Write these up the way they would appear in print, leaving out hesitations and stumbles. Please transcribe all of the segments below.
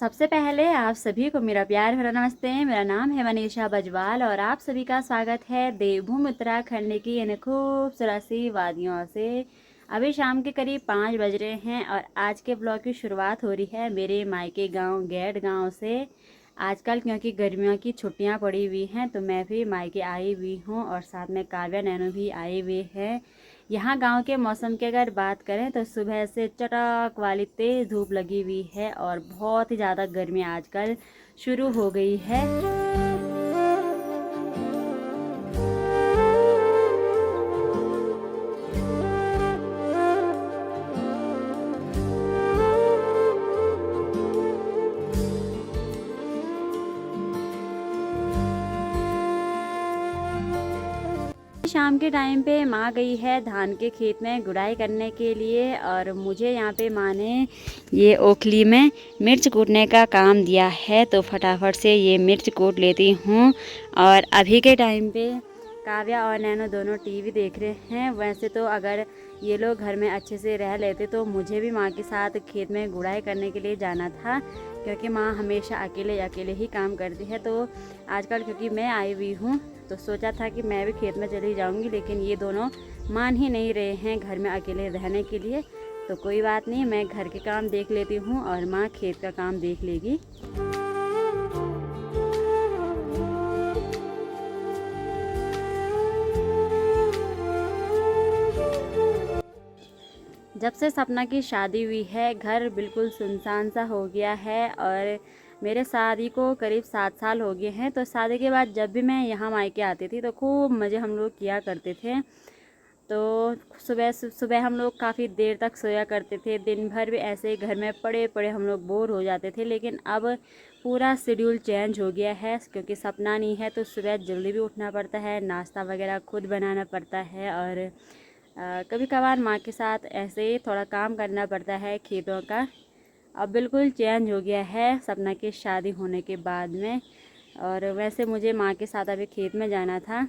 सबसे पहले आप सभी को मेरा प्यार भरा नमस्ते। मेरा नाम है मनीषा बजवाल और आप सभी का स्वागत है देवभूमि उत्तराखंड की इन खूबसूरत सी वादियों से। अभी शाम के करीब 5 बज रहे हैं और आज के ब्लॉग की शुरुआत हो रही है मेरे मायके गांव गैड गांव से। आजकल क्योंकि गर्मियों की छुट्टियां पड़ी हुई हैं तो मैं भी मायके आई हुई हूं और साथ में काव्या नैनो भी आए हुए हैं। यहाँ गांव के मौसम की अगर बात करें तो सुबह से चटक वाली तेज़ धूप लगी हुई है और बहुत ही ज़्यादा गर्मी आजकल शुरू हो गई है। शाम के टाइम पे माँ गई है धान के खेत में गुड़ाई करने के लिए और मुझे यहाँ पे माँ ने ये ओखली में मिर्च कूटने का काम दिया है तो फटाफट से ये मिर्च कूट लेती हूँ। और अभी के टाइम पे काव्या और नैनो दोनों टीवी देख रहे हैं। वैसे तो अगर ये लोग घर में अच्छे से रह लेते तो मुझे भी माँ के साथ खेत में गुड़ाई करने के लिए जाना था, क्योंकि माँ हमेशा अकेले अकेले ही काम करती है। तो आजकल क्योंकि मैं आई हुई हूँ तो सोचा था कि मैं भी खेत में चली जाऊंगी, लेकिन ये दोनों मान ही नहीं रहे हैं घर में अकेले रहने के लिए। तो कोई बात नहीं, मैं घर के काम देख लेती हूँ और माँ खेत का काम देख लेगी। जब से सपना की शादी हुई है घर बिल्कुल सुनसान सा हो गया है और मेरे शादी को करीब 7 साल हो गए हैं। तो शादी के बाद जब भी मैं यहाँ मायके आती थी तो खूब मज़े हम लोग किया करते थे। तो सुबह सुबह हम लोग काफ़ी देर तक सोया करते थे, दिन भर भी ऐसे ही घर में पड़े पड़े हम लोग बोर हो जाते थे। लेकिन अब पूरा शेड्यूल चेंज हो गया है, क्योंकि सपना नहीं है तो सुबह जल्दी भी उठना पड़ता है, नाश्ता वगैरह खुद बनाना पड़ता है और कभी कभार माँ के साथ ऐसे ही थोड़ा काम करना पड़ता है खेतों का। अब बिल्कुल चेंज हो गया है सपना की शादी होने के बाद में। और वैसे मुझे माँ के साथ अभी खेत में जाना था,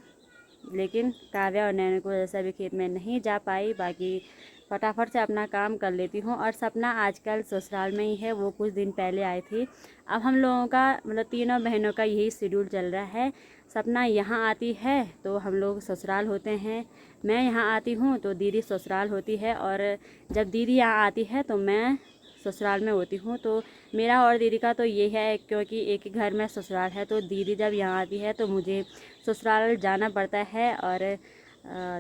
लेकिन काव्या और नैनो की वजह से अभी खेत में नहीं जा पाई। बाकी फटाफट से अपना काम कर लेती हूँ। और सपना आजकल ससुराल में ही है, वो कुछ दिन पहले आई थी। अब हम लोगों का मतलब तीनों बहनों का यही शेड्यूल चल रहा है। सपना यहाँ आती है तो हम लोग ससुराल होते हैं, मैं यहाँ आती हूँ तो दीदी ससुराल होती है, और जब दीदी यहाँ आती है तो मैं ससुराल में होती हूँ। तो मेरा और दीदी का तो ये है, क्योंकि एक ही घर में ससुराल है, तो दीदी जब यहाँ आती है तो मुझे ससुराल जाना पड़ता है और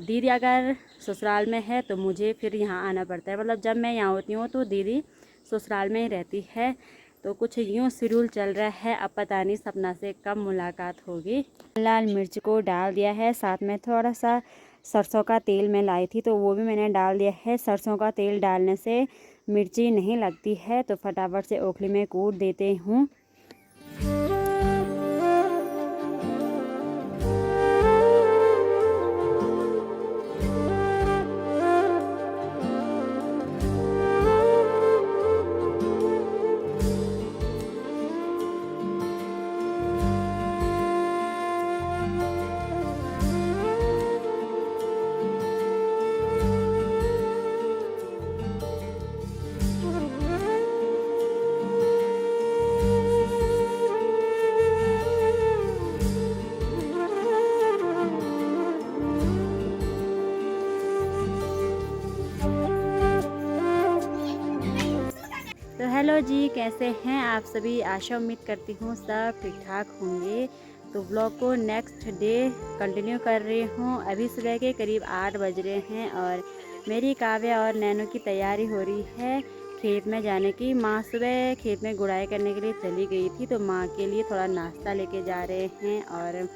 दीदी अगर ससुराल में है तो मुझे फिर यहाँ आना पड़ता है। मतलब जब मैं यहाँ होती हूँ तो दीदी ससुराल में ही रहती है। तो कुछ यूँ शेड्यूल चल रहा है। अब पता नहीं सपना से कब मुलाकात होगी। लाल मिर्च को डाल दिया है, साथ में थोड़ा सा सरसों का तेल मैं लाई थी तो वो भी मैंने डाल दिया है। सरसों का तेल डालने से मिर्ची नहीं लगती है, तो फटाफट से ओखली में कूट देते हूँ। तो हेलो जी, कैसे हैं आप सभी? आशा उम्मीद करती हूँ सब ठीक ठाक होंगे। तो ब्लॉग को नेक्स्ट डे कंटिन्यू कर रही हूँ। अभी सुबह के करीब 8 बज रहे हैं और मेरी काव्या और नैनो की तैयारी हो रही है खेत में जाने की। माँ सुबह खेत में गुड़ाई करने के लिए चली गई थी तो माँ के लिए थोड़ा नाश्ता लेके जा रहे हैं। और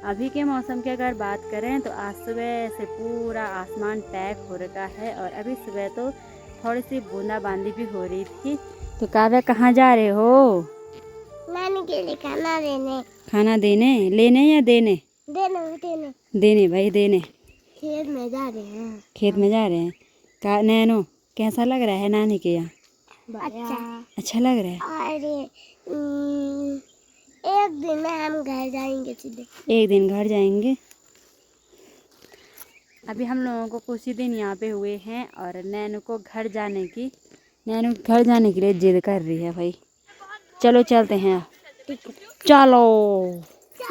अभी के मौसम की अगर बात करें तो आज सुबह से पूरा आसमान पैक हो रखा है और अभी सुबह तो थोड़ी सी बूंदाबांदी भी हो रही थी। तो काव्या कहाँ जा रहे हो? नानी के लिए खाना देने। खाना देने? लेने या देने? देने देने देने भाई, देने। खेत में जा रहे हैं। खेत में जा रहे हैं। नैनो, कैसा लग रहा है नानी के यहाँ? अच्छा लग रहा है। और एक दिन में हम घर जाएंगे सीधे। एक दिन घर जाएंगे। अभी हम लोगों को कुछ ही दिन यहाँ पे हुए हैं और नैनो को घर जाने के लिए जिद कर रही है भाई। चलो चलते हैं। ठीक है। चलो।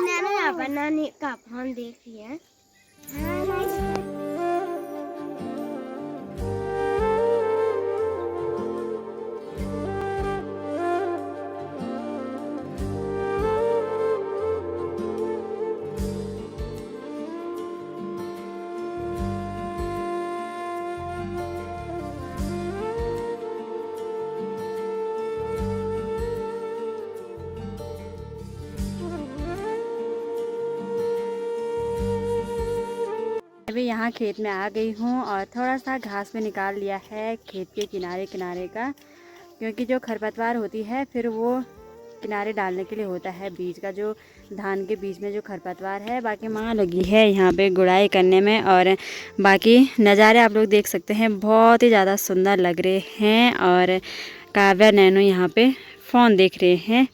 मैंने यहाँ पर नानी का फोन देख लिया है। अभी यहाँ खेत में आ गई हूँ और थोड़ा सा घास भी निकाल लिया है खेत के किनारे किनारे का, क्योंकि जो खरपतवार होती है फिर वो किनारे डालने के लिए होता है, बीज का जो धान के बीज में जो खरपतवार है। बाकी माँ लगी है यहाँ पे गुड़ाई करने में और बाकी नज़ारे आप लोग देख सकते हैं, बहुत ही ज़्यादा सुंदर लग रहे हैं। और काव्या नैनो यहाँ पे फ़ोन देख रहे हैं।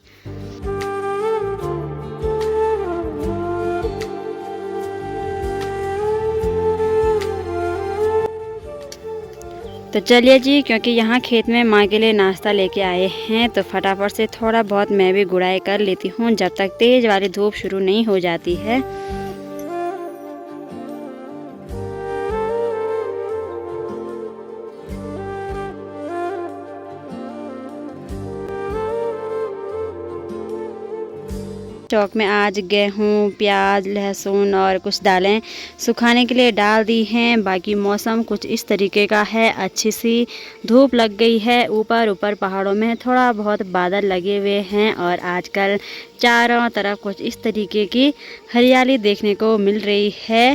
तो चलिए जी, क्योंकि यहाँ खेत में माँ के लिए नाश्ता लेके आए हैं तो फटाफट से थोड़ा बहुत मैं भी गुड़ाई कर लेती हूँ जब तक तेज़ वाली धूप शुरू नहीं हो जाती है। चौक में आज गेहूँ, प्याज, लहसुन और कुछ दालें सुखाने के लिए डाल दी हैं। बाकी मौसम कुछ इस तरीके का है, अच्छी सी धूप लग गई है। ऊपर पहाड़ों में थोड़ा बहुत बादल लगे हुए हैं और आजकल चारों तरफ कुछ इस तरीके की हरियाली देखने को मिल रही है।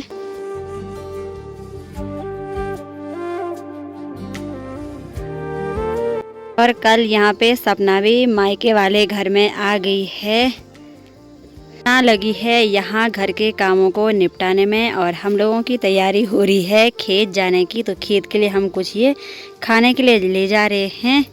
और कल यहाँ पे सपना भी मायके वाले घर में आ गई है, लगी है यहाँ घर के कामों को निपटाने में और हम लोगों की तैयारी हो रही है खेत जाने की। तो खेत के लिए हम कुछ ये खाने के लिए ले जा रहे हैं।